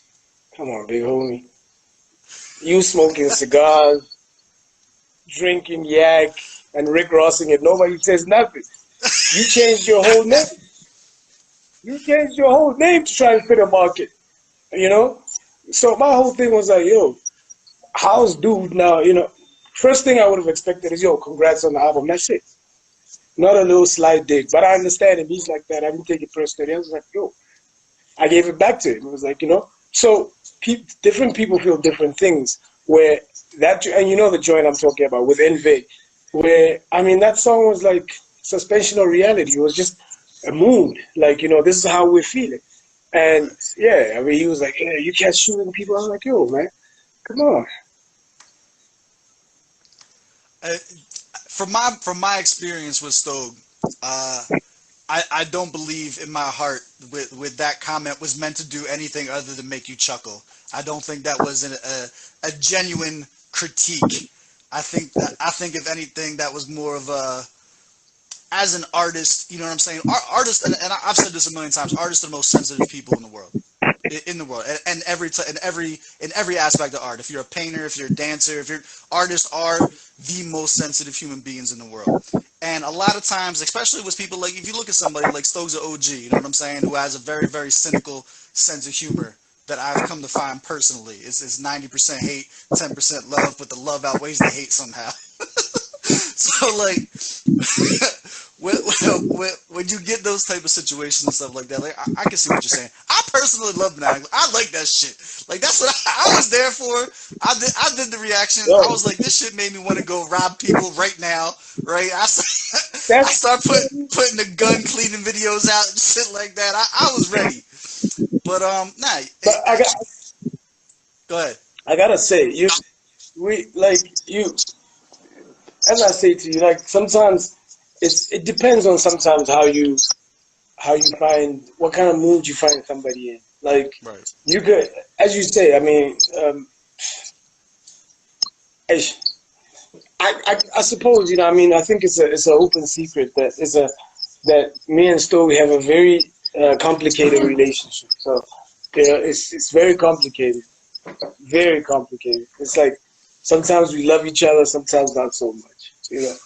come on, big homie, you smoking cigars, drinking yak, and Rick Rossing it. Nobody says nothing. You changed your whole name. You changed your whole name to try and fit a market, you know." So my whole thing was like, yo, how's dude now? You know, first thing I would have expected is, yo, congrats on the album. That's it. Not a little slight dig, but I understand him. He's like that. I didn't take it personally. I was like, yo, I gave it back to him. It was like, you know, so different people feel different things. Where that, and you know the joint I'm talking about with Envy, where I mean that song was like suspension of reality. It was just a mood, like, you know, this is how we're feeling. And Right. yeah, I mean, he was like, yeah, you can't shoot at people. I was like, yo, man, come on. Uh, from my experience with Stogue, uh, I don't believe in my heart with that comment was meant to do anything other than make you chuckle. I don't think that was a genuine critique. I think if anything that was more of a, as an artist, you know what I'm saying? Artists, and I've said this a million times. Artists are the most sensitive people in the world. In the world, and in every aspect of art. If you're a painter, if you're a dancer, if you're artists are the most sensitive human beings in the world. And a lot of times, especially with people like, if you look at somebody like Stokes or OG, you know what I'm saying, who has a very, very cynical sense of humor that I've come to find personally. It's 90% hate, 10% love, but the love outweighs the hate somehow. So like, when you get those type of situations and stuff like that, like I can see what you're saying. I personally love that. I like that shit. Like that's what I was there for. I did the reaction. Yo, I was like, this shit made me want to go rob people right now. Right? I that's, start putting the gun cleaning videos out and shit like that. I was ready. But nah. but Go ahead. I gotta say, we like you. As I say to you, like sometimes it depends on sometimes how you find what kind of mood you find somebody in. Like Right. you could, as you say, I mean, I, I suppose, you know, I mean, I think it's an open secret that that me and Stowe have a very complicated relationship. So you know, it's very complicated, very complicated. It's like sometimes we love each other, sometimes not so much. You know,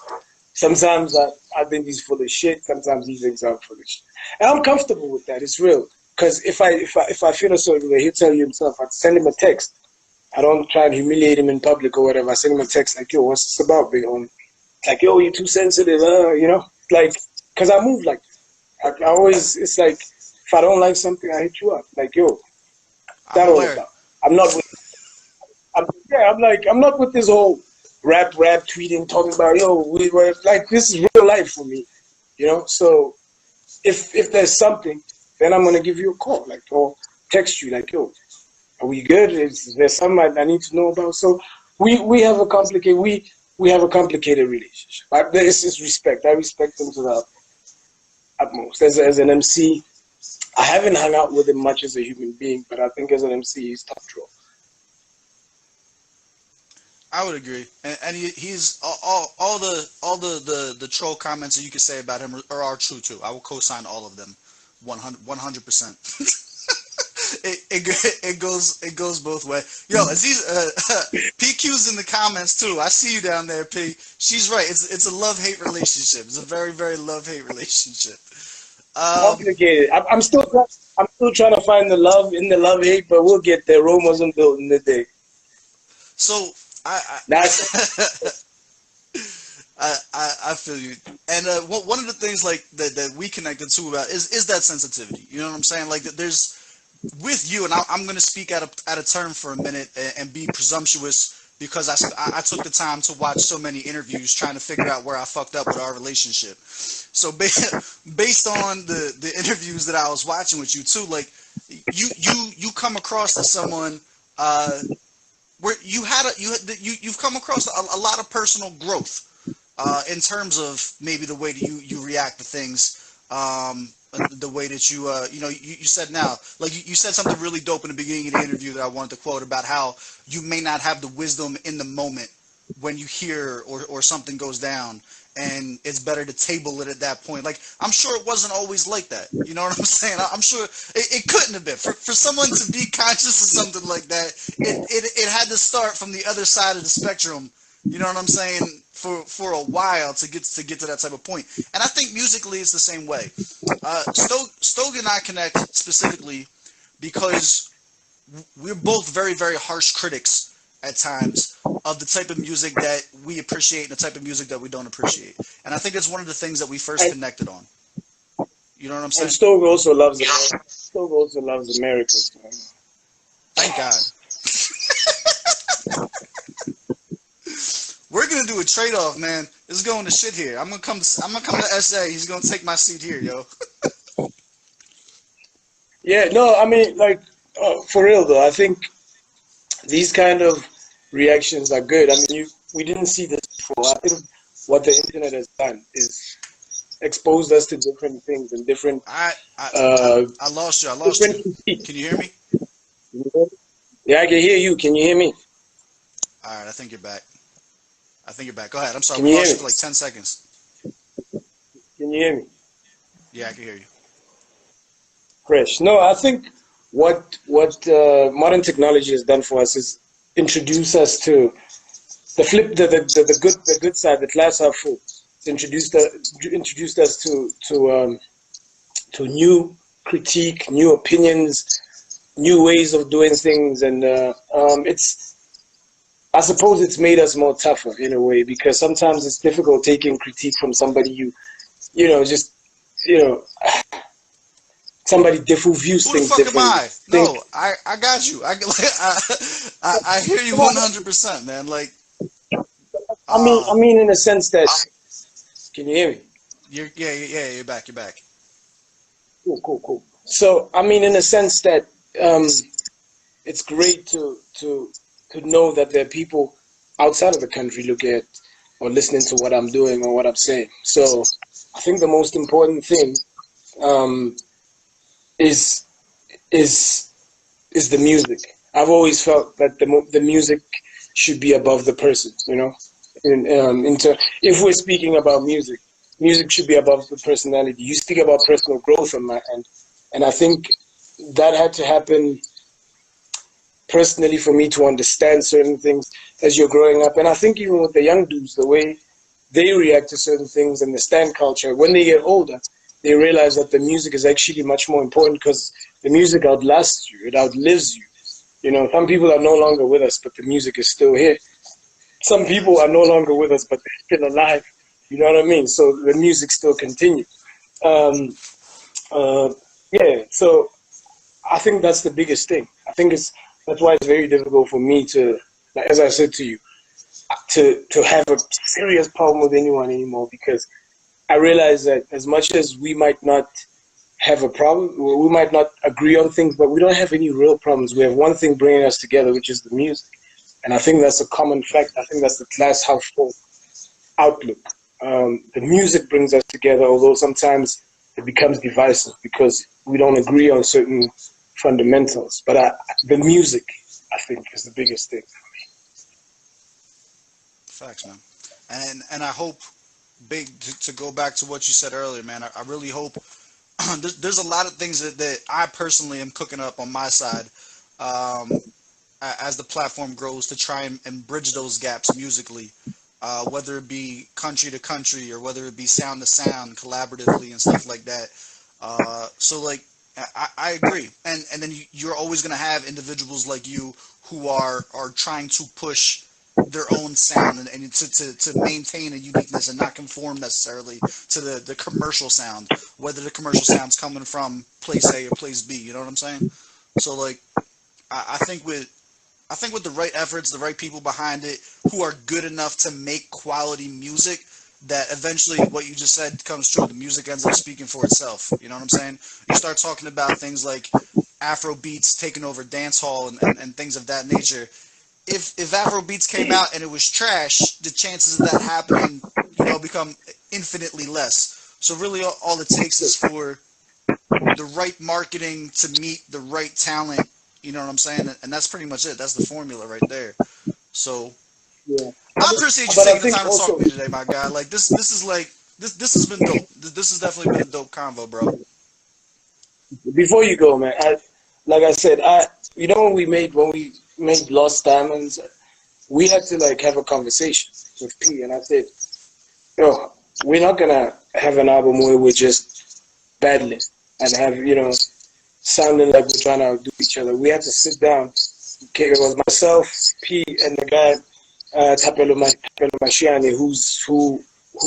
sometimes I think he's full of shit. Sometimes he thinks I'm full of shit, and I'm comfortable with that. It's real. Because if I feel a certain way, he'll tell you himself. I send him a text. I don't try and humiliate him in public or whatever. I send him a text like, yo, what's this about, big homie? Like, yo, you're too sensitive, you know? Like, because I move like that. I always, it's like, if I don't like something, I hit you up. Like, yo, what's I'm that all aware. about? I'm not with, yeah, I'm like, I'm not with this whole rap tweeting, talking about, yo, we were, like, this is real life for me, you know? So if there's something, then I'm going to give you a call, like, or text you, like, yo, are we good? Is there something I need to know about? So we have a complicated, we have a complicated relationship. It's just respect. I respect him to the utmost. As an MC, I haven't hung out with him much as a human being, but I think as an MC, he's top draw. I would agree, and he's all the troll comments that you can say about him are true too. I will co-sign all of them, 100%. It goes both ways. Yo, Aziz, PQ's in the comments too. I see you down there, P. She's right. It's a love-hate relationship. It's a very, very love-hate relationship. Complicated. I'm still trying to find the love in the love-hate, but we'll get there. Rome wasn't built in a day. So I feel you, and one of the things like that we connected to about is that sensitivity. You know what I'm saying? Like there's with you, and I'm going to speak out of turn for a minute and be presumptuous because I took the time to watch so many interviews trying to figure out where I fucked up with our relationship. So based on the interviews that I was watching with you too, like you come across as someone. Where you've come across a lot of personal growth in terms of maybe the way that you react to things, the way that you said now, like you said something really dope in the beginning of the interview that I wanted to quote about how you may not have the wisdom in the moment when you hear or something goes down, and it's better to table it at that point. Like, I'm sure it wasn't always like that. You know what I'm saying? I'm sure it couldn't have been. For someone to be conscious of something like that, it had to start from the other side of the spectrum. You know what I'm saying? For a while to get to that type of point. And I think musically it's the same way. Stoke and I connect specifically because we're both very, very harsh critics at times of the type of music that we appreciate and the type of music that we don't appreciate. And I think it's one of the things that we first connected on. You know what I'm saying? And Stoke also loves America. So. Thank God. We're gonna do a trade-off, man. It's going to shit here. I'm gonna come to SA. He's gonna take my seat here, yo. Yeah, no, I mean, like, for real though, I think these kind of reactions are good. I mean, we didn't see this before. I think what the internet has done is exposed us to different things and different. I lost you. Can you hear me? Yeah, I can hear you. Can you hear me? All right, I think you're back. Go ahead. I'm sorry. Can We you lost hear you for like 10 seconds. Can you hear me? Yeah, I can hear you. Fresh. No, I think what modern technology has done for us is introduce us to the good side, the glass half full. It's introduced us to new critique, new opinions, new ways of doing things, and I suppose it's made us more tougher in a way, because sometimes it's difficult taking critique from somebody somebody different views Who the things fuck differently. am I? No, I got you. I hear you 100%, man. Like, I mean, in a sense that, can you hear me? You're back. Cool. So, I mean, in a sense that it's great to know that there are people outside of the country looking at or listening to what I'm doing or what I'm saying. So, I think the most important thing is the music. I've always felt that the music should be above the person, you know. If we're speaking about music should be above the personality. You speak about personal growth on my end, and I think that had to happen personally for me to understand certain things as you're growing up. And I think even with the young dudes, the way they react to certain things and the stand culture, when they get older, they realize that the music is actually much more important, because the music outlasts you, it outlives you. You know, some people are no longer with us, but the music is still here. Some people are no longer with us, but they're still alive. You know what I mean? So the music still continues. Yeah, so I think that's the biggest thing. I think that's why it's very difficult for me to, like, as I said to you, to have a serious problem with anyone anymore, because I realize that as much as we might not have a problem, we might not agree on things, but we don't have any real problems. We have one thing bringing us together, which is the music. And I think that's a common fact. I think that's the glass half full. outlook. The music brings us together, although sometimes it becomes divisive because we don't agree on certain fundamentals. But the music, I think, is the biggest thing. Facts, man. And I hope, big to go back to what you said earlier, man. I really hope there's a lot of things that I personally am cooking up on my side, as the platform grows to try and bridge those gaps musically, whether it be country to country or whether it be sound to sound, collaboratively and stuff like that. So like I agree, and then you're always gonna have individuals like you who are trying to push their own sound and to maintain a uniqueness and not conform necessarily to the commercial sound, whether the commercial sound's coming from place A or place B. You know what I'm saying? So like I think with the right efforts, the right people behind it, who are good enough to make quality music, that eventually what you just said comes true. The music ends up speaking for itself. You know what I'm saying? You start talking about things like Afro beats taking over dance hall and things of that nature. If Afro beats came out and it was trash, the chances of that happening, become infinitely less. So really, all it takes is for the right marketing to meet the right talent. You know what I'm saying? And that's pretty much it. That's the formula right there. So Yeah, I appreciate you but I taking the think time to talk also to me today, my guy. Like this is like this has been dope. This has definitely been a dope convo, bro. before you go, man, like I said, when we made Lost Diamonds, we had to like have a conversation with P, and I said, yo, we're not gonna have an album where we're just battling and have sounding like we're trying to outdo each other. We had to sit down. Okay, it was myself, P, and the guy Tapelo Mashiani, who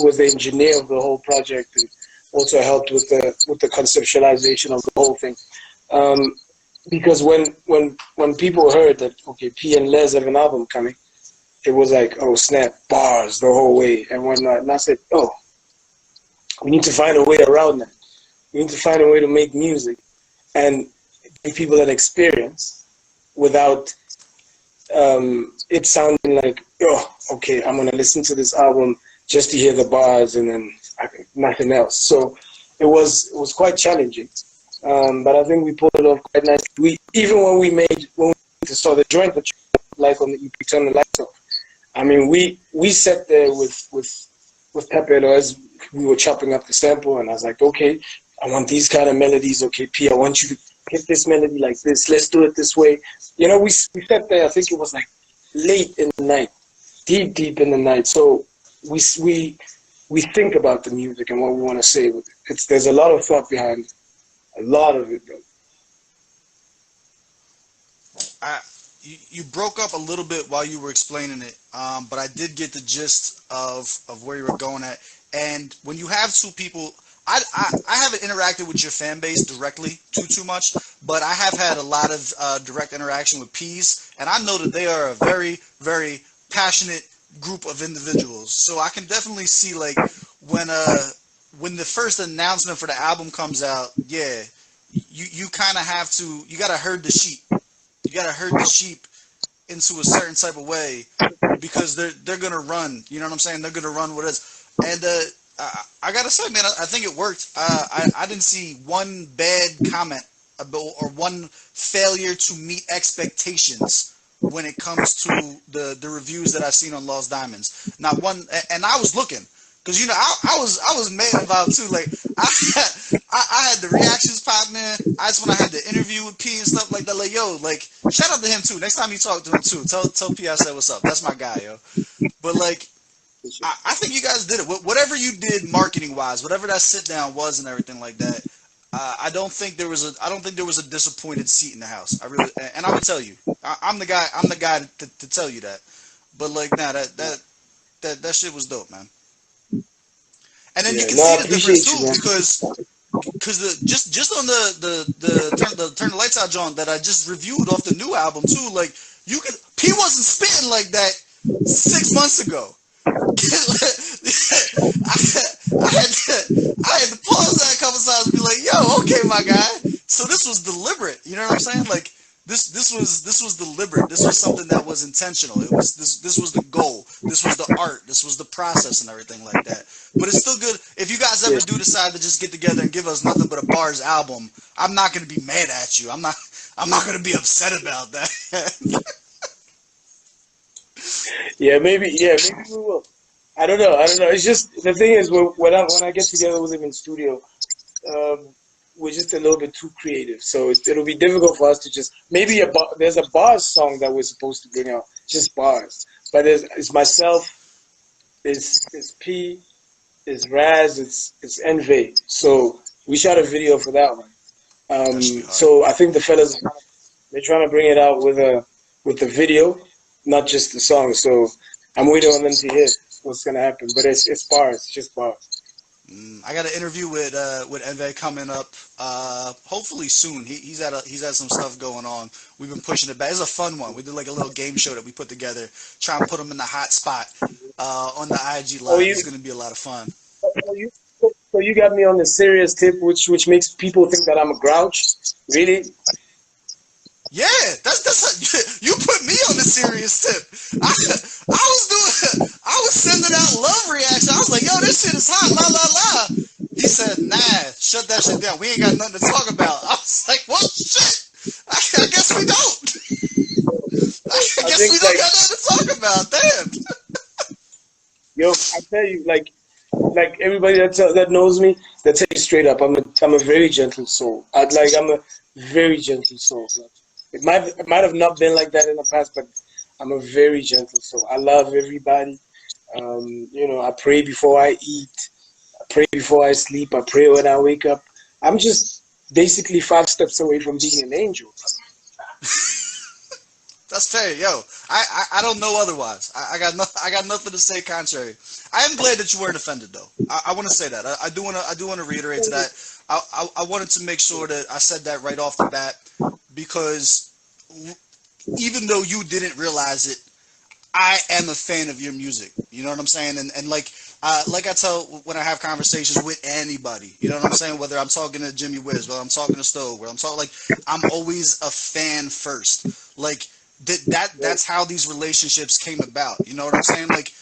was the engineer of the whole project and also helped with the conceptualization of the whole thing. Um, because when people heard that okay, P and Les have an album coming, it was like, oh snap, bars the whole way and whatnot. And I said, oh, we need to find a way around that. We need to find a way to make music and give people an experience without it sounding like, oh, okay, I'm gonna listen to this album just to hear the bars and then nothing else. So it was quite challenging, but I think we pulled it off quite nicely. Even when we saw the joint that you like on the EP, Turn the Lights Off. I mean, we sat there with Pepelo as we were chopping up the sample, and I was like, okay, I want these kind of melodies. Okay, P, I want you to hit this melody like this. Let's do it this way. We sat there. I think it was like late in the night, deep in the night. So we think about the music and what we want to say with it. There's a lot of thought behind it. A lot of it, bro. You broke up a little bit while you were explaining it, but I did get the gist of where you were going at. And when you have two people, I haven't interacted with your fan base directly too much, but I have had a lot of direct interaction with Peas, and I know that they are a very, very passionate group of individuals. So I can definitely see like when the first announcement for the album comes out, yeah, you kind of have to, you gotta herd the sheep. You gotta herd the sheep into a certain type of way because they're gonna run. You know what I'm saying? They're gonna run with us. And I gotta say, man, I think it worked. I didn't see one bad comment about, or one failure to meet expectations when it comes to the reviews that I've seen on Lost Diamonds. Not one, and I was looking. Cause I was mad about too. Like I had the reactions popping in. When I had the interview with P and stuff like that. Like yo, like shout out to him too. Next time you talk to him too, tell P I said what's up. That's my guy, yo. But like I think you guys did it. Whatever you did marketing wise, whatever that sit down was and everything like that. I don't think there was a disappointed seat in the house. I really, and I would tell you, I'm the guy to tell you that. But like nah, that shit was dope, man. And then you can see I the difference appreciate too, you, man. because just on the turn the lights out John that I just reviewed off the new album too, like P wasn't spitting like that 6 months ago. I had to pause that a couple times and be like, yo, okay, my guy. So this was deliberate. You know what I'm saying? Like This was deliberate. This was something that was intentional. It was this was the goal. This was the art. This was the process and everything like that. But it's still good. If you guys ever do decide to just get together and give us nothing but a bars album, I'm not gonna be mad at you. I'm not gonna be upset about that. Maybe we will. I don't know. It's just the thing is when I get together with him in studio, we're just a little bit too creative. So it'll be difficult for us to just maybe there's a bars song that we're supposed to bring out, just bars. But it's myself, it's P, it's Raz, it's Envy. So we shot a video for that one. So I think the fellas they're trying to bring it out with the video, not just the song. So I'm waiting on them to hear what's gonna happen. But it's bars, it's just bars. I got an interview with Envy coming up, hopefully soon. He's had some stuff going on. We've been pushing it back. It's a fun one. We did like a little game show that we put together, trying to put him in the hot spot on the IG live. It's going to be a lot of fun. So you got me on the serious tip, which makes people think that I'm a grouch. Really? Yeah, that's you put me on the serious tip. I was sending out love reaction. I was like, yo, this shit is hot, la la la. He said, nah, shut that shit down. We ain't got nothing to talk about. I was like, well, shit. I guess we don't. I guess we don't got nothing to talk about. Damn. Yo, I tell you, like everybody that knows me, that tell you straight up, I'm a very gentle soul. I'm a very gentle soul. It might have not been like that in the past, but I'm a very gentle soul. I love everybody. I pray before I eat. I pray before I sleep. I pray when I wake up. I'm just basically 5 steps away from being an angel. That's fair, yo. I don't know otherwise. I got nothing to say contrary. I am glad that you weren't offended though. I want to say that. I do want to reiterate to that. I wanted to make sure that I said that right off the bat because even though you didn't realize it, I am a fan of your music. You know what I'm saying? And like I tell when I have conversations with anybody, you know what I'm saying? Whether I'm talking to Jimmy Wiz, whether I'm talking to Stove, whether I'm talking I'm always a fan first. Like that's how these relationships came about. You know what I'm saying? Like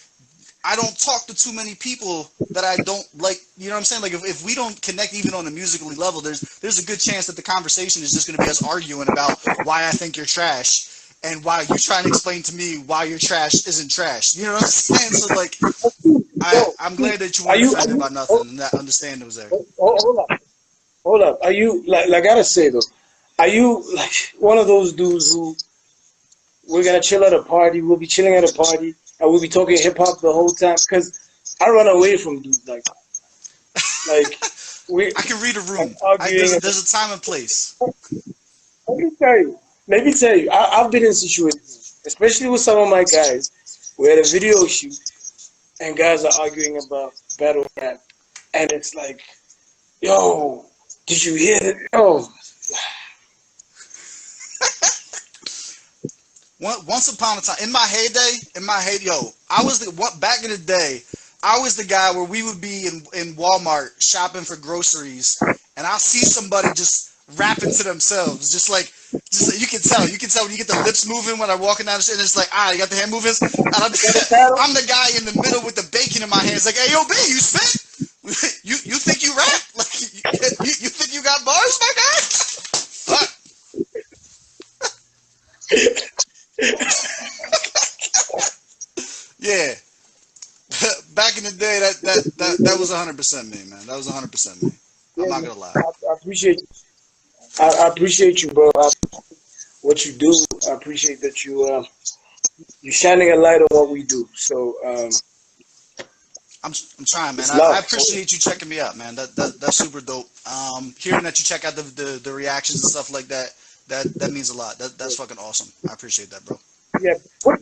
I don't talk to too many people that I don't like. You know what I'm saying? Like if we don't connect even on a musically level, there's a good chance that the conversation is just going to be us arguing about why I think you're trash. And why you trying to explain to me why your trash isn't trash? You know what I'm saying? So like, I'm glad that you weren't offended by nothing and that understanding was there. Hold up. Are you like I gotta say though? Are you like one of those dudes who we're gonna chill at a party? We'll be chilling at a party and we'll be talking hip hop the whole time? Because I run away from dudes like that. Like I can read a room. There's a time and place. Let me tell you, I've been in situations, especially with some of my guys, we had a video shoot, and guys are arguing about battle rap, and it's like, yo, did you hear it? Yo. Once upon a time, in my heyday, yo, I was back in the day, I was the guy where we would be in Walmart shopping for groceries, and I'll see somebody just rapping to themselves, just you can tell when you get the lips moving when I'm walking down the street, and it's like, you got the hand movements, and I'm the guy in the middle with the bacon in my hands, like, hey, yo, B, you spit? You think you rap? Like, you think you got bars, my guy? Fuck. Yeah. Back in the day, that was 100% me, man. That was 100% me. I'm not gonna lie. I appreciate you. I appreciate you, bro. What you do. I appreciate that you're shining a light on what we do. So I'm trying, man. I appreciate you checking me out, man. That's super dope. Hearing that you check out the reactions and stuff like that means a lot. That's fucking awesome. I appreciate that, bro. Yeah, put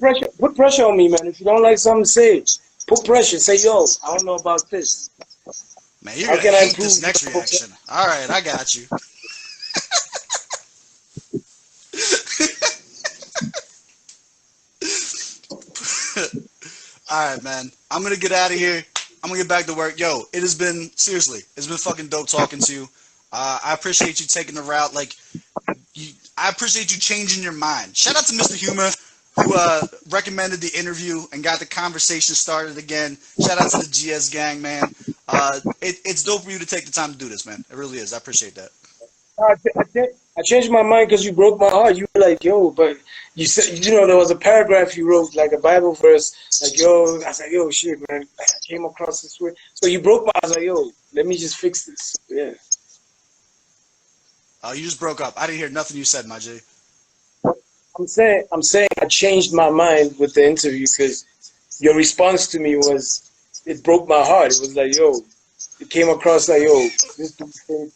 pressure on me, man. If you don't like something, say it. Put pressure. Say, yo, I don't know about this. Man, you're gonna hate this next reaction. All right, I got you. All right, man. I'm gonna get out of here. I'm gonna get back to work. Yo, it's been fucking dope talking to you. I appreciate you taking the route. Like, I I appreciate you changing your mind. Shout out to Mr. Humor, who recommended the interview and got the conversation started again. Shout out to the GS gang, man. It's dope for you to take the time to do this, man. It really is. I appreciate that. I changed my mind because you broke my heart. You were like, yo, but you said, there was a paragraph you wrote, like a Bible verse, like, yo, I was like, yo, shit, man, I came across this way. So you broke I was like, yo, let me just fix this. Yeah. Oh, you just broke up. I didn't hear nothing you said, my G. I'm saying I changed my mind with the interview because your response to me was, it broke my heart. It was like, yo, it came across like, yo, this dude thing.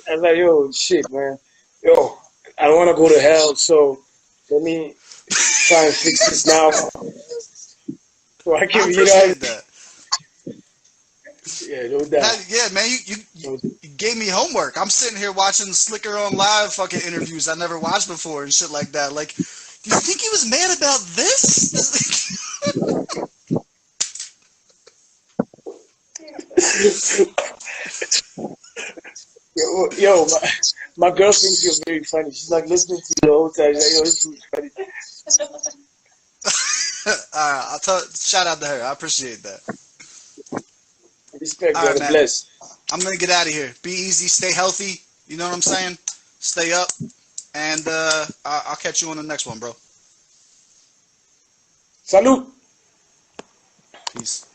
I was like, yo, shit, man. Yo, I don't want to go to hell, so let me try and fix this now. So I I can, appreciate that. Yeah, no doubt. Yeah, man, you gave me homework. I'm sitting here watching Slicker on Live fucking interviews I never watched before and shit like that. Like, do you think he was mad about this? Yo, my girl thinks you're very funny. She's like listening to you the whole time. She's like, yo, this dude's funny. I'll shout out to her. I appreciate that. Respect, All right, brother. man. Bless. I'm gonna get out of here. Be easy, stay healthy. You know what I'm saying? Stay up, and I'll catch you on the next one, bro. Salute. Peace.